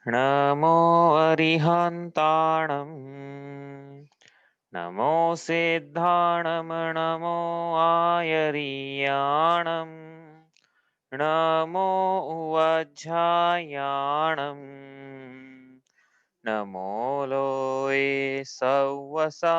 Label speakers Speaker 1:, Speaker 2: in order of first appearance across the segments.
Speaker 1: नमो अरिहन्ताणं नमो सिद्धाणं नमो आयरीयाणं नमो उवज्झायाणं नमो लोये सव्वसाहुणं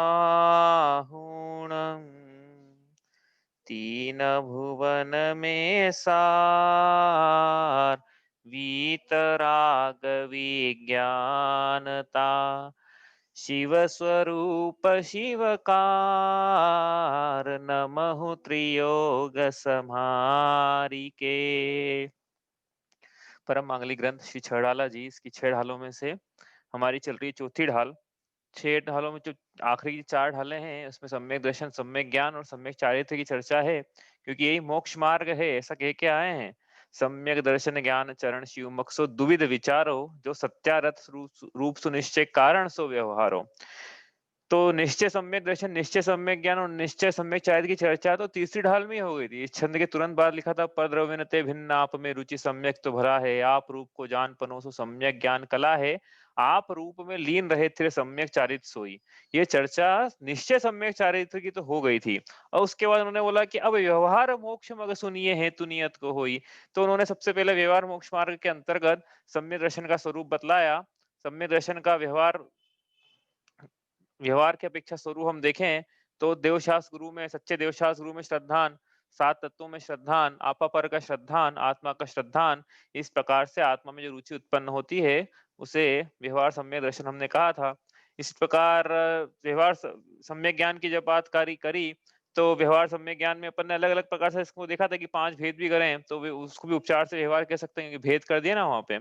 Speaker 1: तीन भुवन में सार वीतराग विज्ञानता शिव स्वरूप शिवकार नमः त्रियोग समारिके। परम मांगली ग्रंथ श्री छड़ाला जी, इसकी 6 ढालों में से हमारी चल रही चौथी ढाल। 6 ढालों में जो आखिरी की 4 ढालें हैं उसमें सम्यक दर्शन, सम्यक ज्ञान और सम्यक चारित्र्य की चर्चा है, क्योंकि यही मोक्ष मार्ग है, ऐसा कह के आए हैं। सम्यक दर्शन ज्ञान चरण शिव मकसो दुविध विचारो, जो सत्यारथ रूप सुनिश्चय कारण सो व्यवहारो। तो निश्चय सम्यक दर्शन, निश्चय सम्यक ज्ञान और निश्चय सम्यक चारित्र्य की चर्चा तो तीसरी ढाल में ही हो गई थी। इस छंद के तुरंत बाद लिखा था, पर द्रव्यनते भिन्न आप में रुचि सम्यक तो भरा है, आप रूप को जान पनोसो सम्यक ज्ञान कला है, आप रूप में लीन रहे थे सम्यक चारित्र सोई। ये चर्चा निश्चय सम्यक चारित्र की तो हो गई थी, और उसके बाद उन्होंने बोला कि अब व्यवहार मोक्ष मग सुनिए हेतु नियत को होई। तो उन्होंने सबसे पहले व्यवहार मोक्ष मार्ग के अंतर्गत सम्यक दर्शन का स्वरूप बतलाया। सम्यक दर्शन का व्यवहार व्यवहार की अपेक्षा स्वरूप हम देखें तो देवशास्त्र गुरु में, सच्चे देवशास्त्र गुरु में श्रद्धान, 7 तत्वों में श्रद्धान, आपा पर का श्रद्धान, आत्मा का श्रद्धान, इस प्रकार से आत्मा में जो रुचि उत्पन्न होती है उसे व्यवहार सम्यक दर्शन हमने कहा था। इस प्रकार व्यवहार सम्यक ज्ञान की जब बात करी तो व्यवहार सम्यक ज्ञान में अपन ने अलग अलग प्रकार से इसको देखा था कि 5 भेद भी करें तो उसको भी उपचार से व्यवहार कह सकते हैं, कि भेद कर दिया ना वहां पे।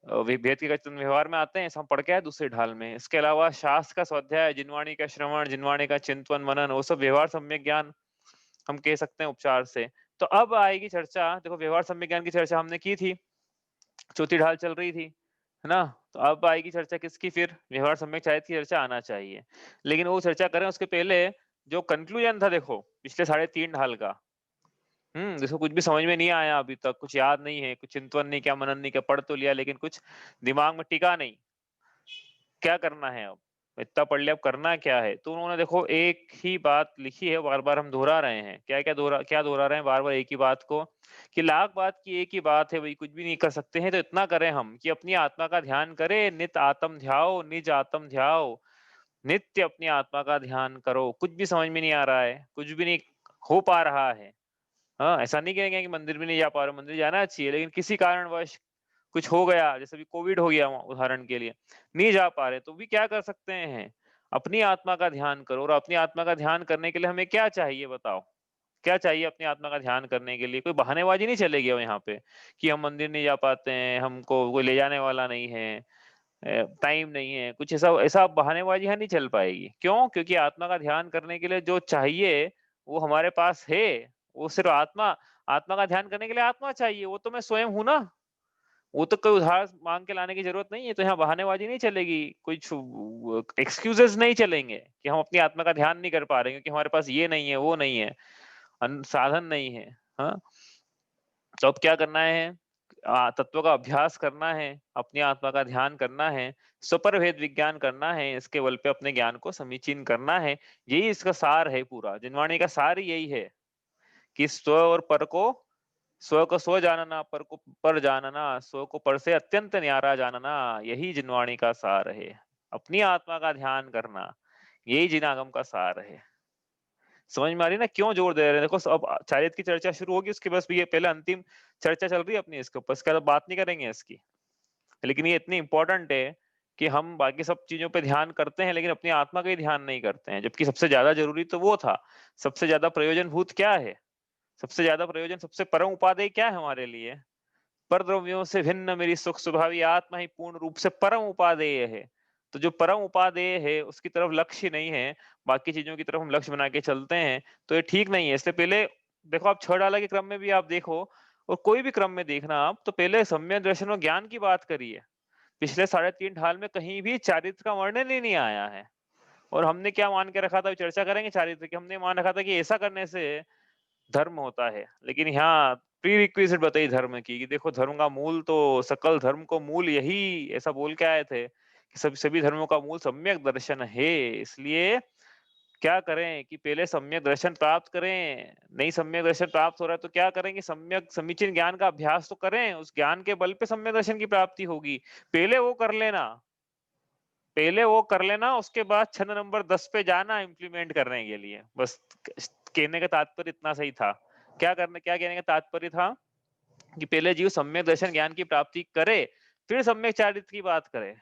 Speaker 1: भेद के कथन व्यवहार में आते हैं, हम पढ़ के आए दूसरी ढाल में। इसके अलावा शास्त्र का स्वाध्याय, जिनवाणी का श्रवण, जिनवाणी का चिंतन मनन, वो सब व्यवहार सम्यक ज्ञान हम कह सकते हैं उपचार से। तो अब आएगी चर्चा, देखो व्यवहार सम्यक ज्ञान की चर्चा हमने की थी, चौथी ढाल चल रही थी, है ना। तो अब आएगी चर्चा किसकी, फिर व्यवहार सम्यक चारित्र की चर्चा आना चाहिए। लेकिन वो चर्चा करें उसके पहले जो कंक्लूजन था देखो पिछले 3.5 ढाल का, जिसको कुछ भी समझ में नहीं आया, अभी तक कुछ याद नहीं है, कुछ चिंतन नहीं किया, मनन नहीं किया, पढ़ तो लिया लेकिन कुछ दिमाग में टिका नहीं, क्या करना है अब, इतना पढ़ लिया अब करना क्या है। तो उन्होंने देखो एक ही बात लिखी है, बार बार हम दोहरा रहे हैं, क्या दोहरा रहे हैं बार बार एक ही बात को, कि लाख बात की एक ही बात है भाई, कुछ भी नहीं कर सकते हैं तो इतना करें हम कि अपनी आत्मा का ध्यान करें, नित आत्म ध्याओ, निज आत्म ध्याओ, नित्य अपनी आत्मा का ध्यान करो। कुछ भी समझ में नहीं आ रहा है, कुछ भी नहीं हो पा रहा है, हाँ ऐसा नहीं कहेंगे कि मंदिर भी नहीं जा पा रहे, मंदिर जाना चाहिए, लेकिन किसी कारणवश कुछ हो गया, जैसे भी कोविड हो गया उदाहरण के लिए, नहीं जा पा रहे, तो भी क्या कर सकते हैं, अपनी आत्मा का ध्यान करो। और अपनी आत्मा का ध्यान करने के लिए हमें क्या चाहिए बताओ, क्या चाहिए अपनी आत्मा का ध्यान करने के लिए? कोई बहानेबाजी नहीं चलेगी अब यहाँ पे, कि हम मंदिर नहीं जा पाते हैं, हमको कोई ले जाने वाला नहीं है, टाइम नहीं है, कुछ ऐसा ऐसा बहानेबाजी यहाँ नहीं चल पाएगी। क्यों? क्योंकि आत्मा का ध्यान करने के लिए जो चाहिए वो हमारे पास है। वो सिर्फ आत्मा आत्मा का ध्यान करने के लिए आत्मा चाहिए, वो तो मैं स्वयं हूं ना। वो तो कोई उधार मांग के लाने की जरूरत नहीं है, तो यहाँ बहानेबाजी नहीं चलेगी, कुछ एक्सक्यूजेस नहीं चलेंगे कि हम अपनी आत्मा का ध्यान नहीं कर पा रहे क्योंकि हमारे पास ये नहीं है, वो नहीं है, साधन नहीं है। हाँ, तो अब क्या करना है, तत्व का अभ्यास करना है, अपनी आत्मा का ध्यान करना है, स्वपर भेद विज्ञान करना है, इसके बल पे अपने ज्ञान को समीचीन करना है। यही इसका सार है, पूरा जिनवाणी का सार ही यही है कि स्व और पर को, स्व को स्व जानना, पर को पर जानना, स्व को पर से अत्यंत न्यारा जानना, यही जिनवाणी का सार है। अपनी आत्मा का ध्यान करना, यही जिनागम का सार है। समझ में आ रही ना क्यों जोर दे रहे हैं? देखो अब चारित्र की चर्चा शुरू होगी, उसके बस ये पहले अंतिम चर्चा चल रही है अपनी इसके ऊपर, इसके बाद बात नहीं करेंगे इसकी। लेकिन ये इतनी इंपॉर्टेंट है कि हम बाकी सब चीजों पे ध्यान करते हैं लेकिन अपनी आत्मा का ही ध्यान नहीं करते हैं, जबकि सबसे ज्यादा जरूरी तो वो था। सबसे ज्यादा प्रयोजन भूत क्या है, सबसे ज्यादा प्रयोजन, सबसे परम उपादेय क्या है हमारे लिए? पर द्रव्यों से भिन्न मेरी सुख स्वभावी आत्मा ही पूर्ण रूप से परम उपादेय है। तो जो परम उपादेय है उसकी तरफ लक्ष्य नहीं है, बाकी चीजों की तरफ हम लक्ष्य बना के चलते हैं, तो ये ठीक नहीं है। इसलिए पहले देखो, आप 6 डाला के क्रम में भी आप देखो, और कोई भी क्रम में देखना आप, तो पहले सम्यक दर्शन और ज्ञान की बात करिए। पिछले 3.5 ढाल में कहीं भी चारित्र का वर्णन ही नहीं आया है। और हमने क्या मान के रखा था, चर्चा करेंगे चारित्र की, हमने मान रखा था कि ऐसा करने से धर्म होता है, लेकिन यहाँ प्री रिक्विजिट बताई धर्म की कि देखो धर्म का मूल तो सकल धर्म को मूल यही ऐसा बोल के आए थे कि सब सभी धर्मों का मूल सम्यक दर्शन है। इसलिए क्या करें कि पहले सम्यक दर्शन प्राप्त करें। नहीं सम्यक दर्शन प्राप्त हो रहा है तो क्या करें कि सम्यक समीचीन ज्ञान का अभ्यास तो करें, उस ज्ञान के बल पे सम्यक दर्शन की प्राप्ति होगी। पहले वो कर लेना, पहले वो कर लेना, उसके बाद छंद नंबर 10 पे जाना इम्प्लीमेंट करने के लिए। बस कहने का तात्पर्य इतना सही था। क्या कहने का तात्पर्य था कि पहले जीव सम्यक दर्शन ज्ञान की प्राप्ति करे, फिर सम्यक चारित्र की बात करे।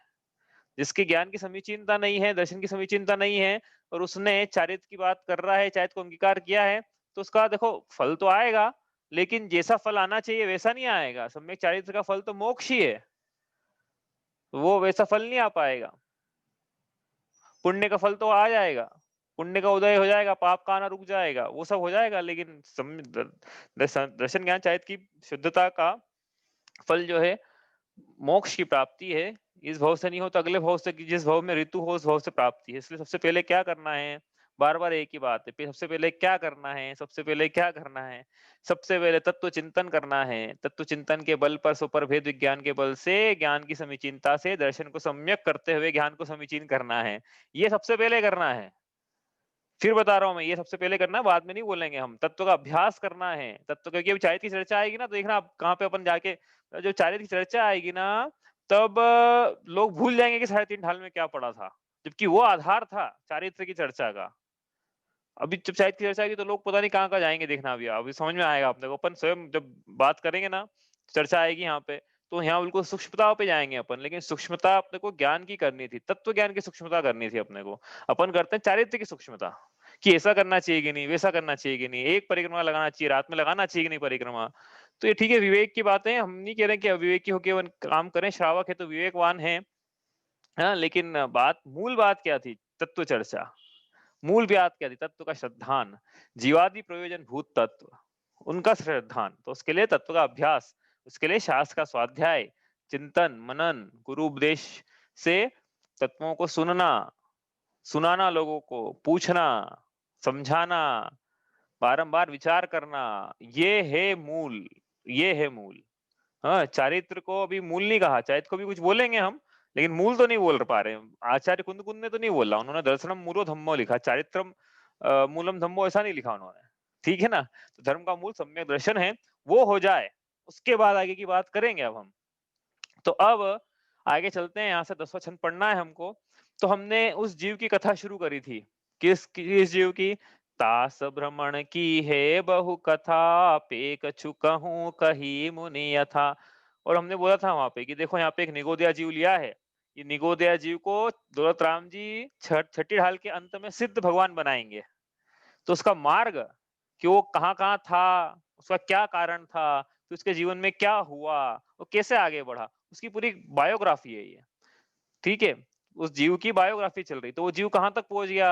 Speaker 1: जिसके ज्ञान की समीचीनता नहीं है, दर्शन की समीचीनता नहीं है और उसने चारित्र की बात कर रहा है, चारित्र को अंगीकार किया है, तो उसका देखो फल तो आएगा, लेकिन जैसा फल आना चाहिए वैसा नहीं आएगा। सम्यक चारित्र का फल तो मोक्ष ही है, वो वैसा फल नहीं आ पाएगा। पुण्य का फल तो आ जाएगा, पुण्य का उदय हो जाएगा, पाप का आना रुक जाएगा, वो सब हो जाएगा, लेकिन दर्शन ज्ञान चारित्र की शुद्धता का फल जो है मोक्ष की प्राप्ति है। इस भाव से नहीं हो तो अगले भाव से, जिस भाव में ऋतु हो उस भाव से प्राप्ति है। इसलिए सबसे पहले क्या करना है, बार बार एक ही बात है, सबसे पहले क्या करना है, सबसे पहले क्या करना है, सबसे पहले तत्व चिंतन करना है। तत्व चिंतन के बल पर सुपर भेद विज्ञान के बल से ज्ञान की समीचीनता से दर्शन को सम्यक करते हुए ज्ञान को समीचीन करना है। ये सबसे पहले करना है। फिर बता रहा हूं मैं, ये सबसे पहले करना है, बाद में नहीं बोलेंगे हम। तत्व का अभ्यास करना है, तत्व, क्योंकि अभी चारित्र की चर्चा आएगी ना, तो देखना आप कहाँ पे अपन जाके, जो चारित्र की चर्चा आएगी ना, तब लोग भूल जाएंगे कि साढ़े तीन ढाल में क्या पढ़ा था, जबकि वो आधार था चारित्र की चर्चा का। अभी जब चारित्र की चर्चा आएगी तो लोग पता नहीं कहाँ कहाँ जाएंगे, देखना अभी समझ में आएगा अपने को। अपन स्वयं जब बात करेंगे ना, चर्चा आएगी यहाँ पे, तो यहाँ बिल्कुल सूक्ष्मता पे जाएंगे अपन। लेकिन सूक्ष्मता अपने को ज्ञान की करनी थी, तत्व ज्ञान की सूक्ष्मता करनी थी अपने को। अपन करते हैं चारित्र की सूक्ष्मता, कि ऐसा करना चाहिए कि नहीं, वैसा करना चाहिए कि नहीं, एक परिक्रमा लगाना चाहिए, रात में लगाना चाहिए कि नहीं परिक्रमा। तो ये ठीक है, विवेक की बातें, हम नहीं कह रहे कि अविवेकी होकर वन काम करें, श्रावक है तो विवेकवान है, हाँ, लेकिन मूल बात क्या थी, तत्व चर्चा। मूल बात क्या थी, तत्व का श्रद्धान, जीवादि प्रयोजन भूत तत्व, उनका श्रद्धान। तो उसके लिए तत्व का अभ्यास, उसके लिए शास्त्र का स्वाध्याय, चिंतन मनन, गुरु उपदेश से तत्वों को सुनना, सुनाना, लोगों को पूछना, समझाना, बारंबार विचार करना, ये है मूल, ये है मूल। हाँ, चारित्र को अभी मूल नहीं कहा, चारित्र को भी कुछ बोलेंगे हम, लेकिन मूल तो नहीं बोल पा रहे। आचार्य कुंद कुंद ने तो नहीं बोला, उन्होंने दर्शनम मूलो धम्मो लिखा, चारित्रम मूलम धम्मो ऐसा नहीं लिखा उन्होंने। ठीक है ना, तो धर्म का मूल सम्यक दर्शन है, वो हो जाए, उसके बाद आगे की बात करेंगे अब हम। तो अब आगे चलते हैं, यहाँ से 10वां छंद पढ़ना है हमको। तो हमने उस जीव की कथा शुरू करी थी, किस जीव की, तास भ्रमण की है बहु कथा, पे कछु कहूं कही मुनि यथा। और हमने बोला था वहां पे कि देखो यहाँ पे एक निगोदिया जीव लिया है, ये निगोदिया जीव को दौलत राम जी छठी ढाल के अंत में सिद्ध भगवान बनाएंगे। तो उसका मार्ग, कि वो कहाँ कहाँ था, उसका क्या कारण था, तो उसके जीवन में क्या हुआ, वो कैसे आगे बढ़ा, उसकी पूरी बायोग्राफी है ये। ठीक है, उस जीव की बायोग्राफी चल रही, तो वो जीव कहाँ तक पहुंच गया।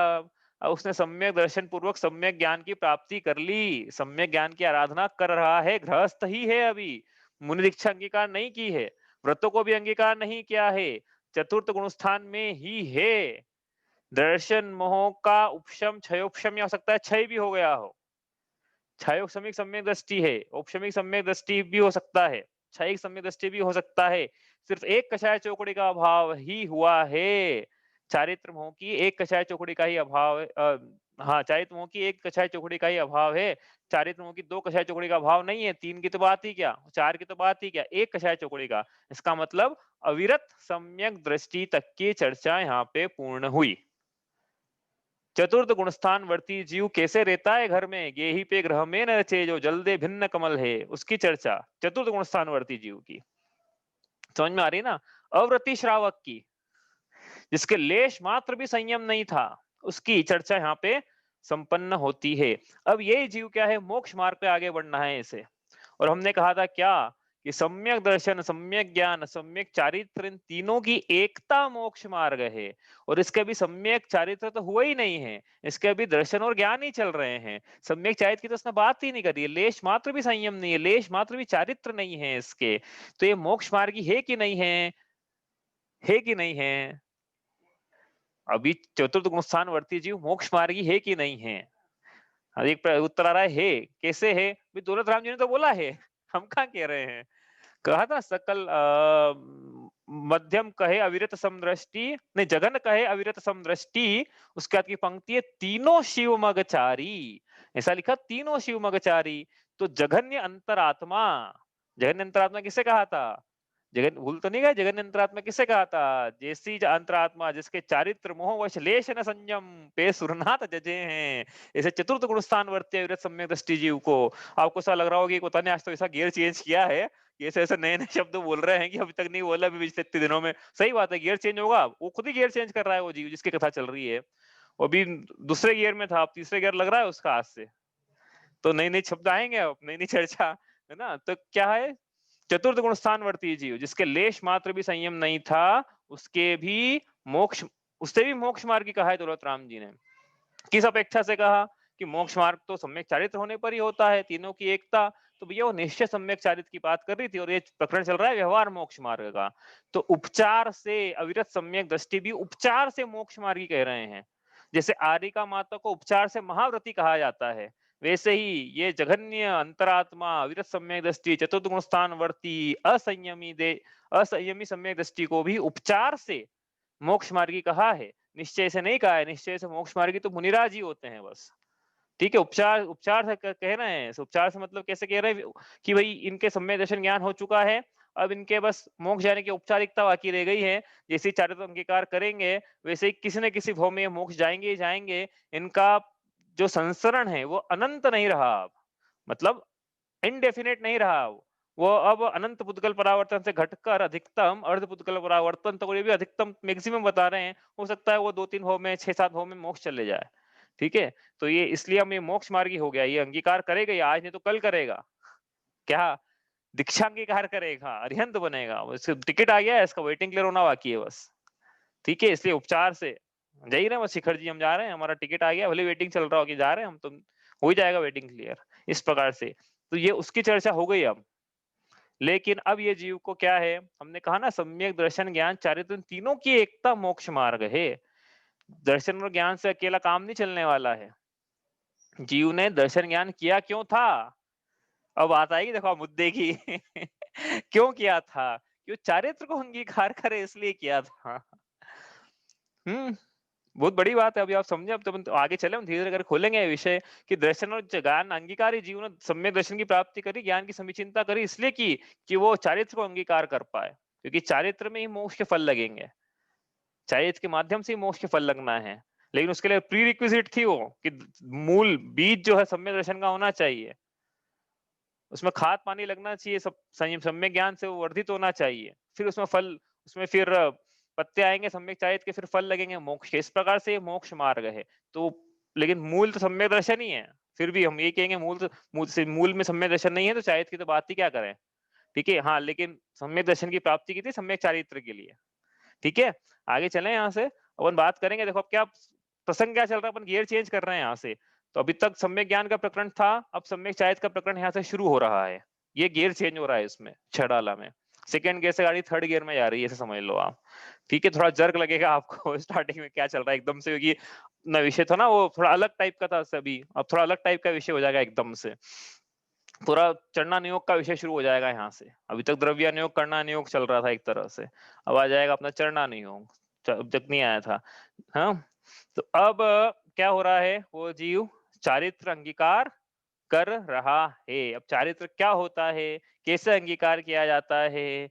Speaker 1: अब उसने सम्यक दर्शन पूर्वक सम्यक ज्ञान की प्राप्ति कर ली, सम्यक ज्ञान की आराधना कर रहा है, गृहस्थ ही है अभी, मुनि दीक्षा अंगीकार नहीं की है, व्रतों को भी अंगीकार नहीं किया है, चतुर्थ गुणस्थान में ही है। दर्शन मोह का उपशम क्षयोपशम, हो सकता है क्षय भी हो गया हो, क्षयोपशमिक सम्यक दृष्टि है, औपशमिक सम्यक दृष्टि भी हो सकता है, क्षयिक सम्यक दृष्टि भी हो सकता है। सिर्फ एक कषाय चौकड़ी का अभाव ही हुआ है, चारित्र मोह की एक कषाय चौकड़ी का ही अभाव है। हाँ, चारित्र मोह की एक कषाय चौकड़ी का ही अभाव है, चारित्र मोह की दो कषाय चौकड़ी का अभाव नहीं है, तीन की तो बात ही क्या, चार की तो बात ही क्या, एक कषाय चौकड़ी का। इसका मतलब अविरत सम्यक दृष्टि तक की चर्चा यहाँ पे पूर्ण हुई। चतुर्थ गुणस्थान वर्ती जीव कैसे रहता है घर में, गेही पे ग्रह में न रचे जो जल्दे भिन्न कमल है, उसकी चर्चा चतुर्थ गुणस्थान वर्ती जीव की। समझ में आ रही ना। अव्रति श्रावक की, जिसके लेश मात्र भी संयम नहीं था, उसकी चर्चा यहाँ पे संपन्न होती है। अब यही जीव क्या है, मोक्ष मार्ग पे आगे बढ़ना है इसे। और हमने कहा था क्या, कि सम्यक दर्शन, सम्यक ज्ञान, सम्यक चारित्र, इन तीनों की एकता मोक्ष मार्ग है। और इसके अभी सम्यक चारित्र तो हुआ ही नहीं है, इसके अभी दर्शन और ज्ञान ही चल रहे हैं। सम्यक चारित्र की तो उसने बात ही नहीं करी है, लेश मात्र भी संयम नहीं है, लेश मात्र भी चारित्र नहीं है इसके। तो ये मोक्ष मार्गी है कि नहीं है कि नहीं है। अभी चतुर्थ गुणस्थान वर्ती जीव मोक्ष मार्गी है कि नहीं है। एक उत्तर आ रहा है कैसे है, भी दौलत राम जी ने तो बोला है, हम कहाँ कह रहे हैं? कहा था सकल मध्यम कहे अविरत समदृष्टि, नहीं जगन कहे अविरत समदृष्टि, उसके बाद की पंक्ति है तीनों शिव मगचारी। ऐसा लिखा तीनों शिव मगचारी। तो जघन्य अंतरात्मा, जघन्य अंतरात्मा किसे कहा था? जगन भूल तो नहीं गए, जगन्य अंतरात्मा किसे कहा था? जैसी अंतरात्मा जिसके चारित्र मोह वश लेश न संयम पे सुरनाथ जजे हैं, ऐसे चतुर्थ गुण स्थान वर्त्य अविरत सम्यक दृष्टि जीव को। आपको ऐसा लग रहा होगा कि पता नहीं आज तो ऐसा गियर चेंज किया है, ये ऐसे ऐसे नए नए शब्द बोल रहे हैं कि अभी तक नहीं बोला अभी पिछले इतने दिनों में। सही बात है, गियर चेंज होगा, वो खुद ही गियर चेंज कर रहा है वो जीव जिसकी कथा चल रही है। वो अभी दूसरे गियर में था, अब तीसरे गियर लग रहा है उसका आज से। तो नई नई शब्द आएंगे, अब नई नई चर्चा है ना। तो क्या है? चतुर्थ गुण स्थानवर्ती जीव जिसके लेश मात्र भी संयम नहीं था, उसके भी मोक्ष, उससे भी मोक्ष मार्ग की कहा है दौलत राम जी ने। किस अपेक्षा से कहा कि मोक्ष मार्ग तो सम्यक चारित्र होने पर ही होता है, तीनों की एकता। तो भैया वो निश्चय सम्यक चारित्र की बात कर रही थी, और ये प्रकरण चल रहा है व्यवहार मोक्ष मार्ग का। तो उपचार से अविरत सम्यक दृष्टि भी उपचार से मोक्ष मार्गी कह रहे हैं। जैसे आर्यिका माता को उपचार से महाव्रती कहा जाता है, वैसे ही ये जघन्य अंतरात्मा अविरत सम्यक दृष्टि चतुर्थ गुण स्थान वर्ती असंयमी सम्यक दृष्टि को भी उपचार से मोक्ष मार्गी कहा है। निश्चय से नहीं कहा है, निश्चय से मोक्ष मार्गी तो मुनिराज ही होते हैं बस। ठीक है, उपचार उपचार से कह रहे हैं, उपचार से मतलब कैसे कह रहे हैं कि भाई इनके सम्यक दर्शन ज्ञान हो चुका है, अब इनके बस मोक्ष जाने की औपचारिकता बाकी रह गई है। जैसे ही चारित्र अंगीकार करेंगे, वैसे ही किसी न किसी भाव में ये मोक्ष जाएंगे ही जाएंगे। इनका जो संसरण है वो अनंत नहीं रहा अब, मतलब इनडेफिनेट नहीं रहा वो अब अनंत पुद्गल परावर्तन से घटकर अधिकतम अर्ध पुद्गल परावर्तन, तो ये भी अधिकतम मैक्सिमम बता रहे हैं। हो सकता है वो 2-3 भाव में 6-7 भाव में मोक्ष चले जाए। ठीक है, तो ये इसलिए हम ये मोक्ष मार्गी हो गया, ये अंगीकार करेगा, ये आज नहीं तो कल करेगा। क्या? दीक्षा अंगीकार करेगा, अरिहंत बनेगा, उसका टिकट आ गया है, इसका वेटिंग क्लियर होना बाकी है बस। ठीक है, इसलिए उपचार से जा ही रहे हैं बस, शिखर जी हम जा रहे हैं, हमारा टिकट आ गया, भले वेटिंग चल रहा हो कि जा रहे हैं हम, तो हो ही जाएगा वेटिंग क्लियर इस प्रकार से। तो ये उसकी चर्चा हो गई अब। लेकिन अब ये जीव को क्या है, हमने कहा ना सम्यक दर्शन ज्ञान चारित्र तीनों की एकता मोक्ष मार्ग है। दर्शन और ज्ञान से अकेला काम नहीं चलने वाला है। जीव ने दर्शन ज्ञान किया क्यों था? अब बात आएगी देखो मुद्दे की क्यों किया था? क्यों चारित्र को अंगीकार करे इसलिए किया था। हम्म, बहुत बड़ी बात है। अभी आप समझे, अब तो आगे चले हम धीरे धीरे खोलेंगे ये विषय कि दर्शन और ज्ञान अंगीकारी जीवन सम्यक दर्शन की प्राप्ति करी, ज्ञान की समीचिंता करी इसलिए की कि वो चारित्र को अंगीकार कर पाए, क्योंकि चारित्र में ही मोक्ष के फल लगेंगे, चारित्र के माध्यम से ही मोक्ष के फल लगना है। लेकिन उसके लिए प्री रिक्विजिट थी वो कि मूल बीज जो है सम्यक दर्शन का होना चाहिए, उसमें खाद पानी लगना चाहिए, सब संयम सम्यक ज्ञान से वो वर्धित होना चाहिए, फिर उसमें फल, उसमें फिर पत्ते आएंगे सम्यक चारित्र के, फिर फल लगेंगे मोक्ष के। इस प्रकार से ये मोक्ष मार्ग है। तो लेकिन मूल तो सम्यक दर्शन ही है। फिर भी हम ये कहेंगे मूल तो मूल में सम्यक दर्शन नहीं है तो चारित्र की तो बात ही क्या करें। ठीक है, हाँ, लेकिन सम्यक दर्शन की प्राप्ति की थी सम्यक चारित्र के लिए। ठीक है, आगे चलें यहाँ से, अपन बात करेंगे। देखो अब क्या प्रसंग क्या चल रहा है, अपन गियर चेंज कर रहे हैं यहाँ से। तो अभी तक सम्यक ज्ञान का प्रकरण था, अब सम्यक चारित्र का प्रकरण यहाँ से शुरू हो रहा है। ये गियर चेंज हो रहा है इसमें, छड़ाला में सेकंड गियर से गाड़ी थर्ड गियर में जा रही है, ऐसे समझ लो आप। ठीक है, थोड़ा जर्क लगेगा आपको स्टार्टिंग में क्या चल रहा है एकदम से, क्योंकि ना विषय था ना वो थोड़ा अलग टाइप का था सभी, अब थोड़ा अलग टाइप का विषय हो जाएगा एकदम से। पूरा चढ़ना नियोग का विषय शुरू हो जाएगा यहाँ से। अभी तक द्रव्य नियोग करना नियोग चल रहा था एक तरह से, अब आ जाएगा अपना चढ़ना नियोग, अब तक नहीं आया था। हाँ, तो अब क्या हो रहा है, वो जीव चारित्र अंगीकार कर रहा है। अब चारित्र क्या होता है, कैसे अंगीकार किया जाता है?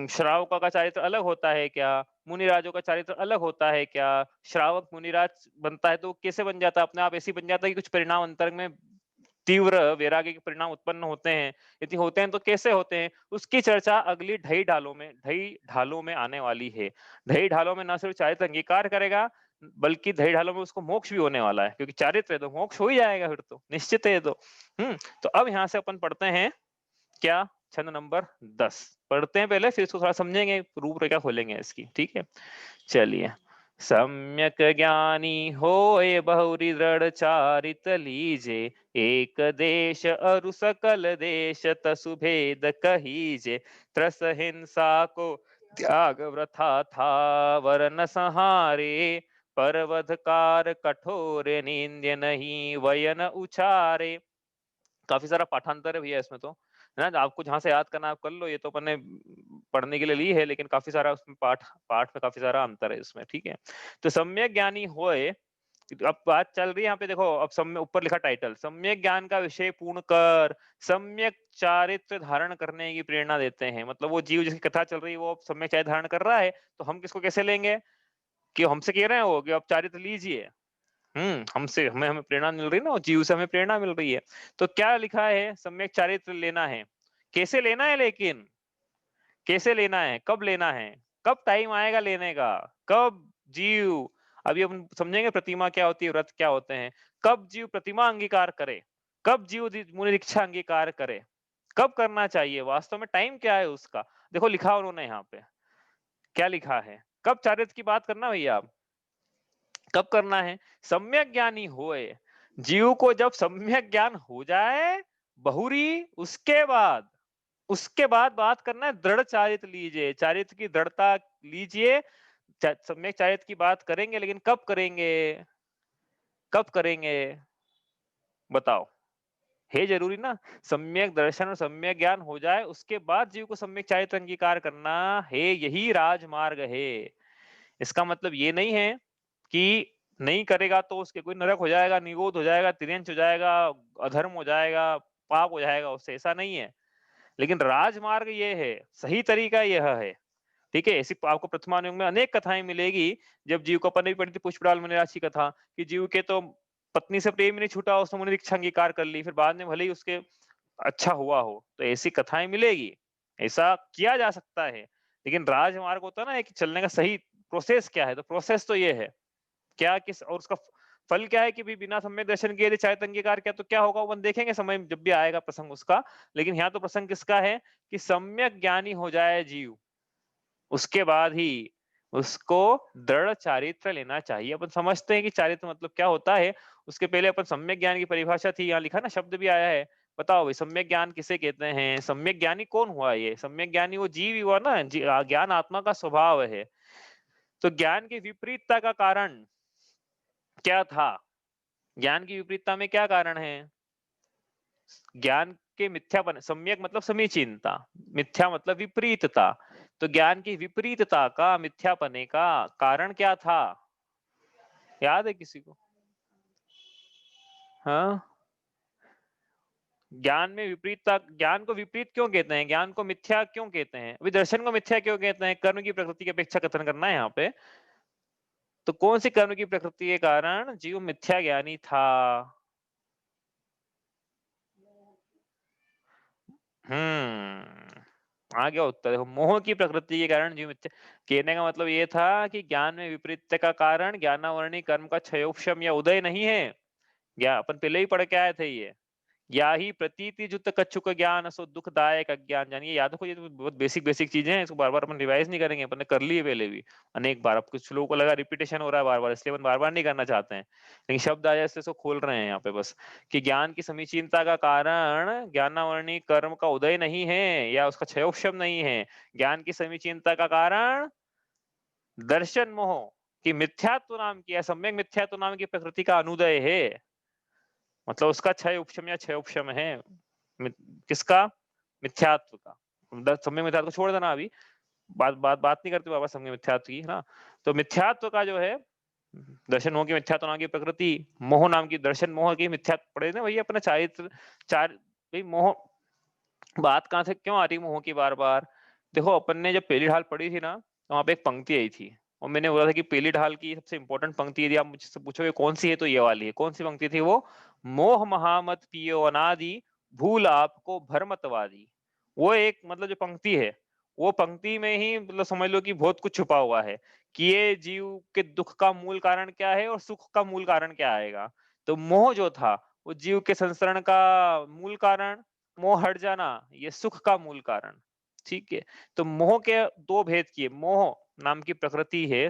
Speaker 1: श्रावकों का चारित्र अलग होता है क्या? मुनिराजों का चारित्र अलग होता है क्या? श्रावक मुनिराज बनता है तो कैसे बन जाता है? अपने आप ऐसे बन जाता है कि कुछ परिणाम अंतरंग में तीव्र वैराग्य के परिणाम उत्पन्न होते हैं? यदि होते हैं तो कैसे होते हैं? उसकी चर्चा अगली ढई ढालों में आने वाली है। ढई ढालों में न सिर्फ चारित्र अंगीकार करेगा, बल्कि ढई ढालों में उसको मोक्ष भी होने वाला है, क्योंकि चारित्र है तो मोक्ष हो ही जाएगा फिर तो, निश्चित है ये तो। तो अब यहाँ से अपन पढ़ते हैं क्या, छंद नंबर 10 पढ़ते हैं पहले, फिर इसको थोड़ा समझेंगे, रूपरेखा खोलेंगे इसकी। ठीक है, चलिए। सम्यक ज्ञानी होए बहुरी दृढ़ चारित लीजे, एक देश अरु सकल देश तसु भेद कहीजे, त्रस हिंसा को त्याग व्रथा था वरन संहारे, परवधकार कठोर निंद्य नहीं वयन उचारे। काफी सारा पाठांतर है भैया इसमें तो, है ना? आपको जहाँ से याद करना है आप कर लो, ये तो अपन ने पढ़ने के लिए ली है, लेकिन काफ़ी सारा उसमें पाठ पाठ में काफ़ी सारा अंतर है इसमें, ठीक है? तो सम्यक ज्ञानी होए, अब बात चल रही है यहाँ पे देखो, अब सम्य ऊपर लिखा टाइटल, सम्यक ज्ञान का विषय पूर्ण कर, सम्यक चारित्र धारण करने की प्रेरणा देते हैं। मतलब वो जीव जिसकी कथा चल रही है, वो अब सम्यक चारित्र धारण कर रहा है, तो हम किसको कैसे लेंगे? कि हमसे कह रहे हैं वो कि आप चारित्र लीजिए। हमसे हमें हमें प्रेरणा मिल रही है ना, वो जीव से हमें प्रेरणा मिल रही है। तो क्या लिखा है? सम्यक चारित्र लेना है। कैसे लेना है लेकिन? कैसे लेना है? कब लेना है? कब टाइम आएगा लेने का? कब जीव, अभी हम समझेंगे प्रतिमा क्या होती है, व्रत क्या होते हैं। कब जीव प्रतिमा अंगीकार करे? कब जीव मुनि दीक्षा अंगीकार करे? कब करना चाहिए? वास्तव में टाइम क्या है उसका? देखो लिखा उन्होंने यहाँ पे, क्या लिखा है? कब चारित्र की बात करना भैया आप? कब करना है? सम्यक ज्ञानी होए, जीव को जब सम्यक ज्ञान हो जाए बहुरी, उसके बाद बात करना है दृढ़ चारित्र लीजिए, चारित्र की दृढ़ता लीजिए। सम्यक चारित्र की बात करेंगे, लेकिन कब करेंगे? कब करेंगे? बताओ। है जरूरी ना, सम्यक दर्शन और सम्यक ज्ञान हो जाए उसके बाद जीव को सम्यक चारित्र अंगीकार करना है, यही राजमार्ग है। इसका मतलब ये नहीं है कि नहीं करेगा तो उसके कोई नरक हो जाएगा, निगोद हो जाएगा, तिर्यंच हो जाएगा, अधर्म हो जाएगा, पाप हो जाएगा उससे, ऐसा नहीं है। लेकिन राजमार्ग ये है, सही तरीका यह है, ठीक है? ऐसी आपको प्रथमानुयोग में अनेक कथाएं मिलेगी। जब जीव को, अपन ने भी पढ़ी थी पुष्पडाल मुनिराज की कथा, कि जीव के तो पत्नी से प्रेम ही नहीं छूटा, उसने मुनि दीक्षा अंगीकार कर ली, फिर बाद में भले ही उसके अच्छा हुआ हो, तो ऐसी कथाएं मिलेगी, ऐसा किया जा सकता है। लेकिन राजमार्ग होता है ना कि चलने का सही प्रोसेस क्या है, तो प्रोसेस तो ये है, क्या किस और उसका फल क्या है कि भी बिना सम्यक दर्शन किए यदि चाहे अंगीकार किया तो क्या होगा, वो अपन देखेंगे समय जब भी आएगा प्रसंग उसका। लेकिन यहाँ तो प्रसंग किसका है कि सम्यक ज्ञानी हो जाए जीव, उसके बाद ही उसको दृढ़ चारित्र लेना चाहिए। अपन समझते हैं कि चारित्र मतलब क्या होता है, उसके पहले अपन सम्यक ज्ञान की परिभाषा थी, यहाँ लिखा ना, शब्द भी आया है। बताओ भाई, सम्यक ज्ञान किसे कहते हैं? सम्यक ज्ञानी कौन हुआ? ये सम्यक ज्ञानी वो जीव ही हुआ ना, ज्ञान आत्मा का स्वभाव है। तो ज्ञान की विपरीतता का कारण क्या था? ज्ञान की विपरीतता में क्या कारण है? ज्ञान के मिथ्यापन, सम्यक मतलब समीचीनता, मिथ्या मतलब विपरीतता। तो ज्ञान की विपरीतता का, मिथ्यापने का कारण क्या था? याद है किसी को? हाँ, ज्ञान में विपरीतता, ज्ञान को विपरीत क्यों कहते हैं? ज्ञान को मिथ्या क्यों कहते हैं? अभी दर्शन को मिथ्या क्यों कहते हैं? कर्म की प्रकृति की अपेक्षा कथन करना है यहाँ पे। तो कौन सी कर्म की प्रकृति के कारण जीव मिथ्या ज्ञानी था? आ गया उत्तर। देखो, मोह की प्रकृति के कारण जीव मिथ्या, कहने का मतलब ये था कि ज्ञान में विपरीत का कारण ज्ञानावरणी कर्म का क्षयोपशम या उदय नहीं है। ज्ञान अपन पहले ही पढ़ के आए थे ये, या ही प्रतीति जुत कच्छुक ज्ञान सो दुखदायक अज्ञान जानिए। याद रखो, ये तो बहुत बेसिक बेसिक चीजें हैं, इसको बार बार अपन रिवाइज नहीं करेंगे, अपन ने कर ली है पहले भी अनेक बार। अब कुछ लोगों को लगा रिपीटेशन हो रहा है बार बार, इसलिए अपन बार बार नहीं करना चाहते हैं, लेकिन शब्द आ जाए इससे इसको खोल रहे हैं यहाँ पे बस, कि ज्ञान की समीचीनता का कारण ज्ञानावरणी कर्म का उदय नहीं है या उसका क्षयोपशम नहीं है। ज्ञान की समीचीनता का कारण दर्शन मोह की मिथ्यात्व नाम की या सम्यक मिथ्यात्व नाम की प्रकृति का अनुदय है। मतलब उसका क्षय उपशम या क्षय उपशम है। किसका? मिथ्यात्व का। सम्यक मिथ्यात्व को छोड़ देना अभी, बात नहीं करते बाबा सम्यक मिथ्यात्व की, है ना? तो मिथ्यात्व का जो है, दर्शन मोह की मिथ्यात्व नाम की प्रकृति, मोह नाम की, दर्शन मोह की मिथ्यात्व पढ़े ना भैया अपना चारित्र, चार भाई मोह, बात कहाँ से क्यों आ रही मोह की बार बार? देखो, अपन ने जब पहली ढाल पढ़ी थी ना, तो वहां पे एक पंक्ति आई थी, और मैंने बोला था कि पहली ढाल की सबसे इंपॉर्टेंट पंक्ति यदि आप मुझसे पूछोगे कौन सी है, तो ये वाली है। कौन सी पंक्ति थी वो? मोह महामत पियो अनादि, भूल आपको भरमतवादी। वो एक मतलब जो पंक्ति है, वो पंक्ति में ही मतलब समझ लो कि बहुत कुछ छुपा हुआ है, कि ये जीव के दुख का मूल कारण क्या है और सुख का मूल कारण क्या आएगा। तो मोह जो था, वो जीव के संसरण का मूल कारण, मोह हट जाना ये सुख का मूल कारण, ठीक है? तो मोह के दो भेद किए, मोह नाम की प्रकृति है,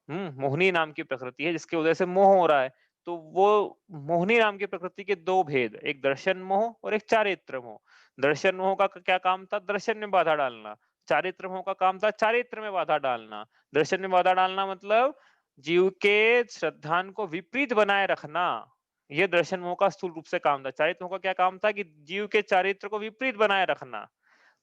Speaker 1: मोहिनी नाम की प्रकृति है जिसके वजह से मोह हो रहा है। तो वो मोहिनी नाम की प्रकृति के दो भेद, एक दर्शन मोह और एक चारित्र मोह। दर्शन मोह का क्या काम था? दर्शन में बाधा डालना। चारित्र मोह का काम था चारित्र में बाधा डालना। दर्शन में बाधा डालना मतलब जीव के श्रद्धान को विपरीत बनाए रखना, ये दर्शन मोह का स्थूल रूप से काम था। चारित्र मोह का क्या काम था कि जीव के चारित्र को विपरीत बनाए रखना,